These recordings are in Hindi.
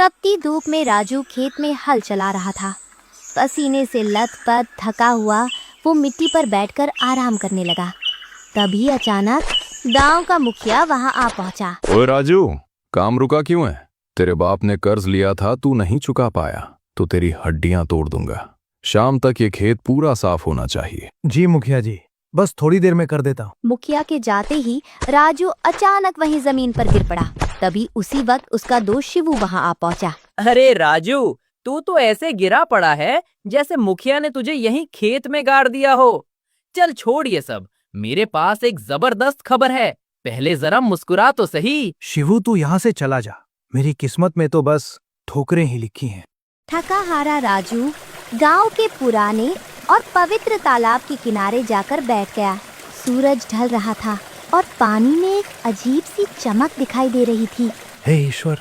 तपती धूप में राजू खेत में हल चला रहा था। पसीने से लथपथ थका हुआ वो मिट्टी पर बैठकर आराम करने लगा। तभी अचानक गांव का मुखिया वहां आ पहुंचा। ओए राजू, काम रुका क्यों है? तेरे बाप ने कर्ज लिया था, तू नहीं चुका पाया तो तेरी हड्डियां तोड़ दूंगा। शाम तक ये खेत पूरा साफ होना चाहिए। जी मुखिया जी, बस थोड़ी देर में कर देता हूँ। मुखिया के जाते ही राजू अचानक वहीं जमीन पर गिर पड़ा। तभी उसी वक्त उसका दोस्त शिवू वहां आ पहुंचा। अरे राजू, तू तो ऐसे गिरा पड़ा है जैसे मुखिया ने तुझे यहीं खेत में गाड़ दिया हो। चल छोड़ ये सब, मेरे पास एक जबरदस्त खबर है। पहले जरा मुस्कुरा तो सही। शिवू तू यहाँ से चला जा, मेरी किस्मत में तो बस ठोकरें ही लिखी हैं। थका हारा राजू गांव के पुराने और पवित्र तालाब के किनारे जाकर बैठ गया। सूरज ढल रहा था और पानी में एक अजीब सी चमक दिखाई दे रही थी। हे ईश्वर,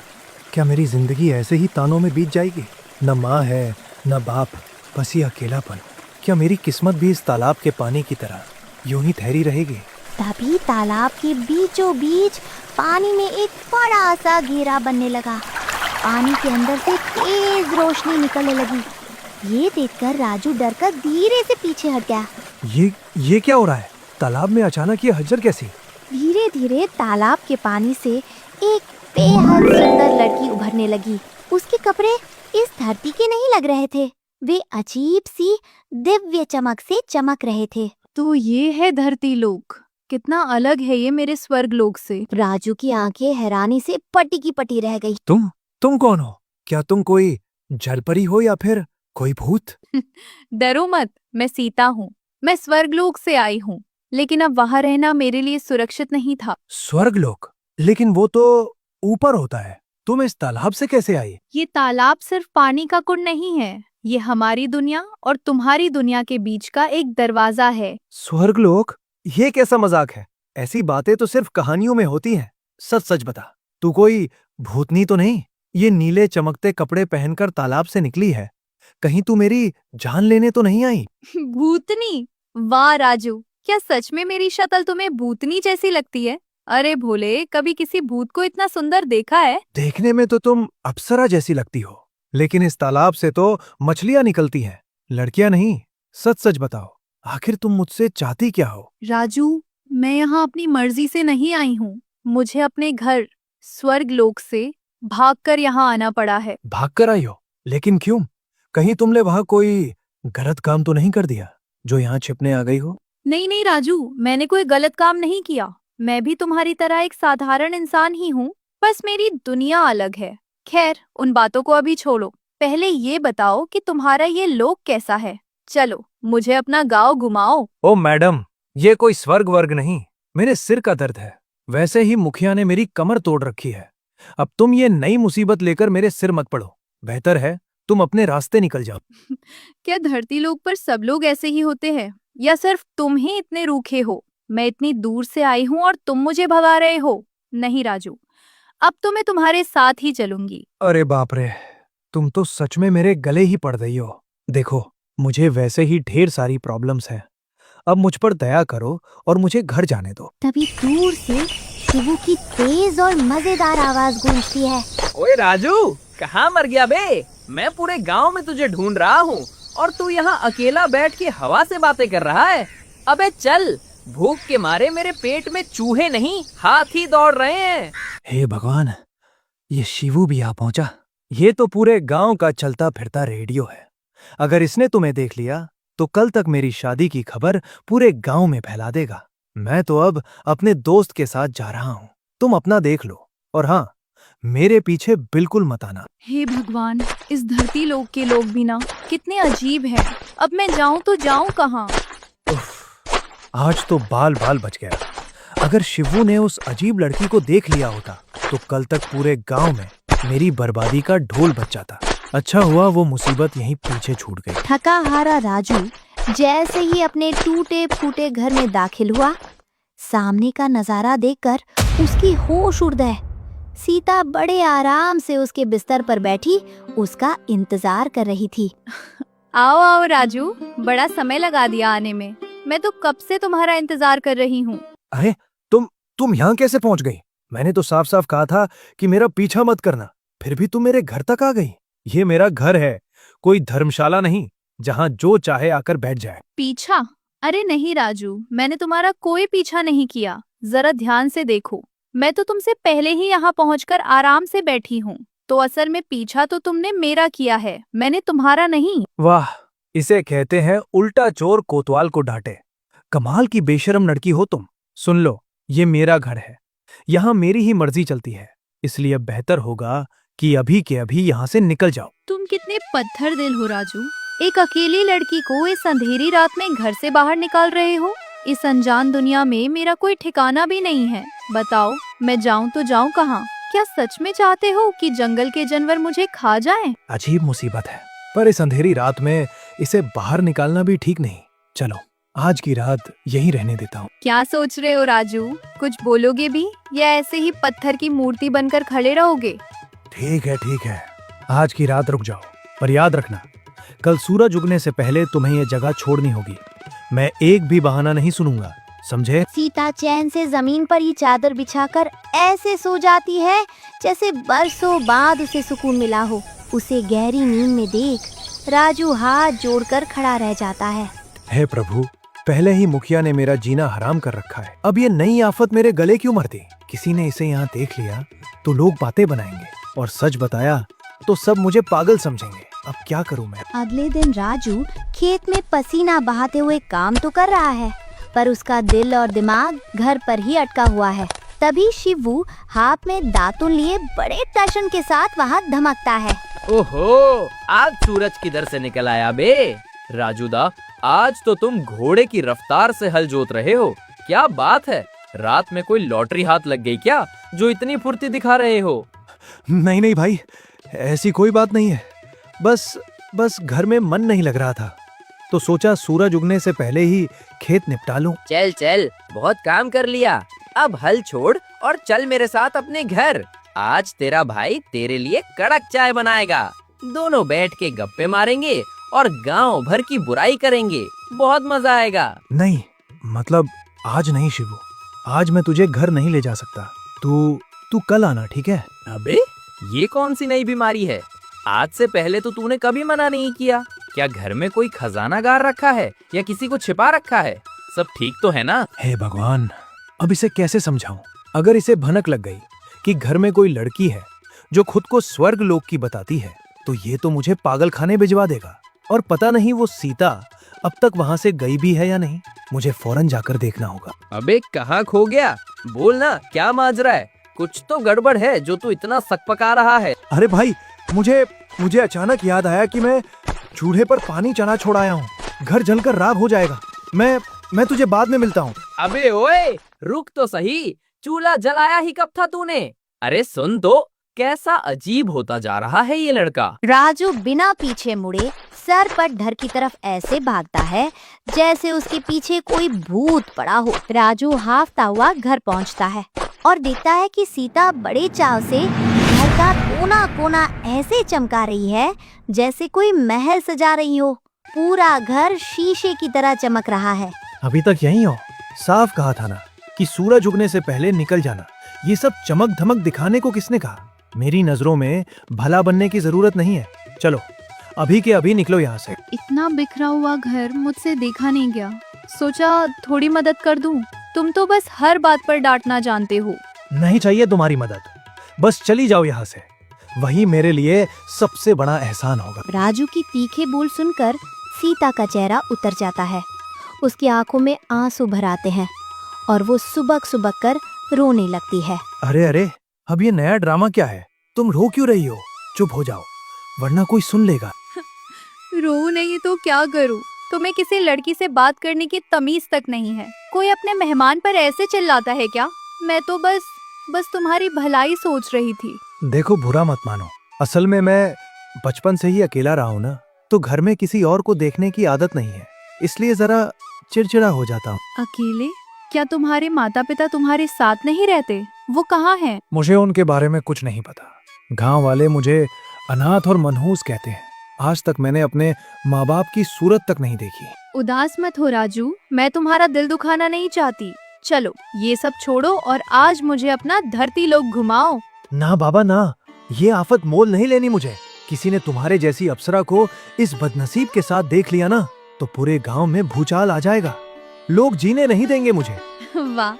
क्या मेरी जिंदगी ऐसे ही तानों में बीत जाएगी? न माँ है न बाप, बस ये अकेलापन। क्या मेरी किस्मत भी इस तालाब के पानी की तरह यूं ही ठहरी रहेगी? तभी तालाब के बीचों बीच पानी में एक बड़ा सा घेरा बनने लगा। पानी के अंदर से तेज रोशनी निकलने लगी। ये देखकर राजू डरकर धीरे से पीछे हट गया। ये क्या हो रहा है? तालाब में अचानक ये हलचल कैसी? धीरे धीरे तालाब के पानी से एक बेहद सुंदर लड़की उभरने लगी। उसके कपड़े इस धरती के नहीं लग रहे थे, वे अजीब सी दिव्य चमक से चमक रहे थे। तो ये है धरती लोक, कितना अलग है ये मेरे स्वर्ग लोक से। राजू की आंखें हैरानी से पटी की पटी रह गई। तुम कौन हो? क्या तुम कोई जलपरी हो या फिर कोई भूत? डरो मत, मैं सीता हूँ। मैं स्वर्ग लोक से आई हूँ, लेकिन अब वहाँ रहना मेरे लिए सुरक्षित नहीं था। स्वर्गलोक? लेकिन वो तो ऊपर होता है। तुम इस तालाब से कैसे आई? ये तालाब सिर्फ पानी का कुंड नहीं है, ये हमारी दुनिया और तुम्हारी दुनिया के बीच का एक दरवाजा है। स्वर्गलोक? ये कैसा मजाक है? ऐसी बातें तो सिर्फ कहानियों में होती हैं। सच सच बता, तू कोई भूतनी तो नहीं? ये नीले चमकते कपड़े पहनकर तालाब से निकली है, कहीं तू मेरी जान लेने तो नहीं आई? भूतनी? वाह राजू, क्या सच में मेरी शक्ल तुम्हें भूतनी जैसी लगती है? अरे भोले, कभी किसी भूत को इतना सुंदर देखा है? देखने में तो तुम अप्सरा जैसी लगती हो, लेकिन इस तालाब से तो मछलियां निकलती हैं, लड़कियां नहीं। सच सच बताओ, आखिर तुम मुझसे चाहती क्या हो? राजू, मैं यहाँ अपनी मर्जी से नहीं आई हूँ। मुझे अपने घर स्वर्ग लोक से भागकर यहाँ आना पड़ा है। भागकर आई हो? लेकिन क्यों? कहीं तुमने वहां कोई गलत काम तो नहीं कर दिया जो यहाँ छिपने आ गई हो? नहीं नहीं राजू, मैंने कोई गलत काम नहीं किया। मैं भी तुम्हारी तरह एक साधारण इंसान ही हूँ, बस मेरी दुनिया अलग है। खैर, उन बातों को अभी छोड़ो। पहले ये बताओ कि तुम्हारा ये लोक कैसा है। चलो, मुझे अपना गांव घुमाओ। ओ मैडम, ये कोई स्वर्ग वर्ग नहीं, मेरे सिर का दर्द है। वैसे ही मुखिया ने मेरी कमर तोड़ रखी है। अब तुम ये नई मुसीबत लेकर मेरे सिर मत पड़ो। बेहतर है तुम अपने रास्ते निकल जाओ। क्या धरती लोक पर सब लोग ऐसे ही होते हैं, या सिर्फ तुम ही इतने रूखे हो? मैं इतनी दूर से आई हूँ और तुम मुझे भगा रहे हो? नहीं राजू, अब तो मैं तुम्हारे साथ ही चलूंगी। अरे बाप रे, तुम तो सच में मेरे गले ही पड़ रही हो। देखो, मुझे वैसे ही ढेर सारी प्रॉब्लम्स हैं। अब मुझ पर दया करो और मुझे घर जाने दो। तभी दूर से शिवू की तेज और मजेदार आवाज गूंजती है। ओए राजू, कहाँ मर गया बे? मैं पूरे गांव में तुझे ढूंढ रहा हूँ और तू यहाँ अकेला बैठ के हवा से बातें कर रहा है। अबे चल, भूख के मारे मेरे पेट में चूहे नहीं हाथी दौड़ रहे हैं। हे भगवान, ये शिवू भी आ पहुंचा। ये तो पूरे गांव का चलता फिरता रेडियो है। अगर इसने तुम्हें देख लिया तो कल तक मेरी शादी की खबर पूरे गांव में फैला देगा। मैं तो अब अपने दोस्त के साथ जा रहा हूँ, तुम अपना देख लो। और हाँ, मेरे पीछे बिल्कुल मत आना। हे भगवान, इस धरती लोक के लोग भी ना कितने अजीब हैं। अब मैं जाऊं तो जाऊं कहाँ? आज तो बाल बाल बच गया। अगर शिवू ने उस अजीब लड़की को देख लिया होता तो कल तक पूरे गांव में मेरी बर्बादी का ढोल बज जाता। अच्छा हुआ वो मुसीबत यहीं पीछे छूट गई। थका हारा राजू जैसे ही अपने टूटे फूटे घर में दाखिल हुआ, सामने का नजारा देखकर उसकी होश उड़ गए। सीता बड़े आराम से उसके बिस्तर पर बैठी उसका इंतजार कर रही थी। आओ आओ राजू, बड़ा समय लगा दिया आने में। मैं तो कब से तुम्हारा इंतजार कर रही हूँ। अरे तुम यहाँ कैसे पहुंच गई? मैंने तो साफ साफ कहा था कि मेरा पीछा मत करना। फिर भी तुम मेरे घर तक आ गई। ये मेरा घर है, कोई धर्मशाला नहीं जहां जो चाहे आकर बैठ जाए। पीछा? अरे नहीं राजू, मैंने तुम्हारा कोई पीछा नहीं किया। जरा ध्यान से देखो, मैं तो तुमसे पहले ही यहाँ पहुंचकर आराम से बैठी हूँ। तो असल में पीछा तो तुमने मेरा किया है, मैंने तुम्हारा नहीं। वाह, इसे कहते हैं उल्टा चोर कोतवाल को डांटे। कमाल की बेशरम लड़की हो तुम। सुन लो, ये मेरा घर है, यहाँ मेरी ही मर्जी चलती है, इसलिए बेहतर होगा कि अभी के अभी यहाँ से निकल जाओ। तुम कितने पत्थर दिल हो राजू, एक अकेली लड़की को इस अंधेरी रात में घर से बाहर निकाल रहे हो। इस अनजान दुनिया में मेरा कोई ठिकाना भी नहीं है। बताओ, मैं जाऊं तो जाऊं कहाँ? क्या सच में चाहते हो कि जंगल के जानवर मुझे खा जाएं? अजीब मुसीबत है, पर इस अंधेरी रात में इसे बाहर निकालना भी ठीक नहीं। चलो, आज की रात यहीं रहने देता हूँ। क्या सोच रहे हो राजू? कुछ बोलोगे भी या ऐसे ही पत्थर की मूर्ति बनकर खड़े रहोगे? ठीक है, आज की रात रुक जाओ, पर याद रखना, कल सूरज उगने से पहले तुम्हें ये जगह छोड़नी होगी। मैं एक भी बहाना नहीं सुनूंगा, समझे? सीता चैन से जमीन पर ही चादर बिछाकर ऐसे सो जाती है जैसे बरसों बाद उसे सुकून मिला हो। उसे गहरी नींद में देख राजू हाथ जोड़कर खड़ा रह जाता है। हे प्रभु, पहले ही मुखिया ने मेरा जीना हराम कर रखा है, अब ये नई आफत मेरे गले क्यों मरती? किसी ने इसे यहाँ देख लिया तो लोग बातें बनाएंगे, और सच बताया तो सब मुझे पागल समझेंगे। अब क्या करूं मैं? अगले दिन राजू खेत में पसीना बहाते हुए काम तो कर रहा है, पर उसका दिल और दिमाग घर पर ही अटका हुआ है। तभी शिवू हाथ में दातुन लिए बड़े टशन के साथ वहाँ धमकता है। ओहो, आज सूरज किधर से निकल आया बे? राजूदा, आज तो तुम घोड़े की रफ्तार से हल जोत रहे हो। क्या बात है, रात में कोई लॉटरी हाथ लग गई क्या, जो इतनी फुर्ती दिखा रहे हो? नहीं भाई, ऐसी कोई बात नहीं है। बस घर में मन नहीं लग रहा था, तो सोचा सूरज उगने से पहले ही खेत निपटा लूं। चल, बहुत काम कर लिया, अब हल छोड़ और चल मेरे साथ अपने घर। आज तेरा भाई तेरे लिए कड़क चाय बनाएगा। दोनों बैठ के गप्पे मारेंगे और गांव भर की बुराई करेंगे। बहुत मजा आएगा। नहीं, मतलब आज नहीं शिवू, आज मैं तुझे घर नहीं ले जा सकता। तू कल आना, ठीक है? अबे, ये कौन सी नई बीमारी है? आज से पहले तो तूने कभी मना नहीं किया। क्या घर में कोई खजाना गार रखा है या किसी को छिपा रखा है? सब ठीक तो है ना? हे भगवान, अब इसे कैसे समझाऊं? अगर इसे भनक लग गई कि घर में कोई लड़की है जो खुद को स्वर्ग लोक की बताती है, तो ये तो मुझे पागल खाने भिजवा देगा। और पता नहीं वो सीता अब तक वहाँ से गई भी है या नहीं। मुझे फौरन जाकर देखना होगा। अबे, कहाँ खो गया? बोल ना, क्या माजरा है? कुछ तो गड़बड़ है जो तू इतना सकपका रहा है। अरे भाई, मुझे अचानक याद आया कि मैं चूल्हे पर पानी चढ़ा छोड़ाया हूँ। घर जलकर राख हो जाएगा। मैं तुझे बाद में मिलता हूँ। अबे ओए, रुक तो सही, चूल्हा जलाया ही कब था तूने? अरे सुन तो, कैसा अजीब होता जा रहा है ये लड़का। राजू बिना पीछे मुड़े सरपट घर की तरफ ऐसे भागता है जैसे उसके पीछे कोई भूत पड़ा हो। राजू हाफता हुआ घर पहुंचता है और देखता है कि सीता बड़े चाव से घर का कोना कोना ऐसे चमका रही है जैसे कोई महल सजा रही हो। पूरा घर शीशे की तरह चमक रहा है। अभी तक यहीं हो? साफ कहा था ना कि सूरज उगने से पहले निकल जाना। ये सब चमक धमक दिखाने को किसने कहा? मेरी नजरों में भला बनने की जरूरत नहीं है। चलो, अभी के अभी निकलो यहाँ से। इतना बिखरा हुआ घर मुझसे देखा नहीं गया, सोचा थोड़ी मदद कर दूं। तुम तो बस हर बात पर डांटना जानते हो। नहीं चाहिए तुम्हारी मदद, बस चली जाओ यहाँ से, वही मेरे लिए सबसे बड़ा एहसान होगा। राजू की तीखे बोल सुनकर सीता का चेहरा उतर जाता है। उसकी आंखों में आंसू भर आते हैं और वो सुबक सुबक कर रोने लगती है। अरे, अब ये नया ड्रामा क्या है? तुम रो क्यों रही हो? चुप हो जाओ, वरना कोई सुन लेगा। रो नहीं तो क्या करूं? तुम्हें किसी लड़की से बात करने की तमीज तक नहीं है। कोई अपने मेहमान पर ऐसे चिल्लाता है क्या? मैं तो बस तुम्हारी भलाई सोच रही थी। देखो, बुरा मत मानो, असल में मैं बचपन से ही अकेला रहा हूँ ना, तो घर में किसी और को देखने की आदत नहीं है, इसलिए जरा चिड़चिड़ा हो जाता हूँ। अकेले? क्या तुम्हारे माता पिता तुम्हारे साथ नहीं रहते? वो कहाँ हैं? मुझे उनके बारे में कुछ नहीं पता। गांव वाले मुझे अनाथ और मनहूस कहते हैं। आज तक मैंने अपने माँ बाप की सूरत तक नहीं देखी। उदास मत हो राजू, मैं तुम्हारा दिल दुखाना नहीं चाहती। चलो, ये सब छोड़ो और आज मुझे अपना धरती लोक घुमाओ। ना बाबा ना, ये आफत मोल नहीं लेनी मुझे। किसी ने तुम्हारे जैसी अप्सरा को इस बदनसीब के साथ देख लिया ना, तो पूरे गांव में भूचाल आ जाएगा। लोग जीने नहीं देंगे मुझे। वाह,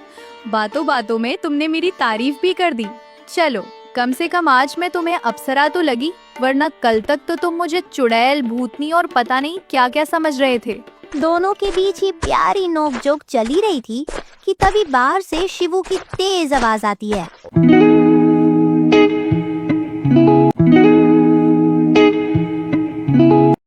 बातों बातों में तुमने मेरी तारीफ भी कर दी। चलो, कम से कम आज मैं तुम्हें अप्सरा तो लगी, वरना कल तक तो तुम मुझे चुड़ैल, भूतनी और पता नहीं क्या क्या समझ रहे थे। दोनों के बीच ये प्यारी नोकझोंक चली रही थी कि तभी बाहर से शिवू की तेज आवाज आती है।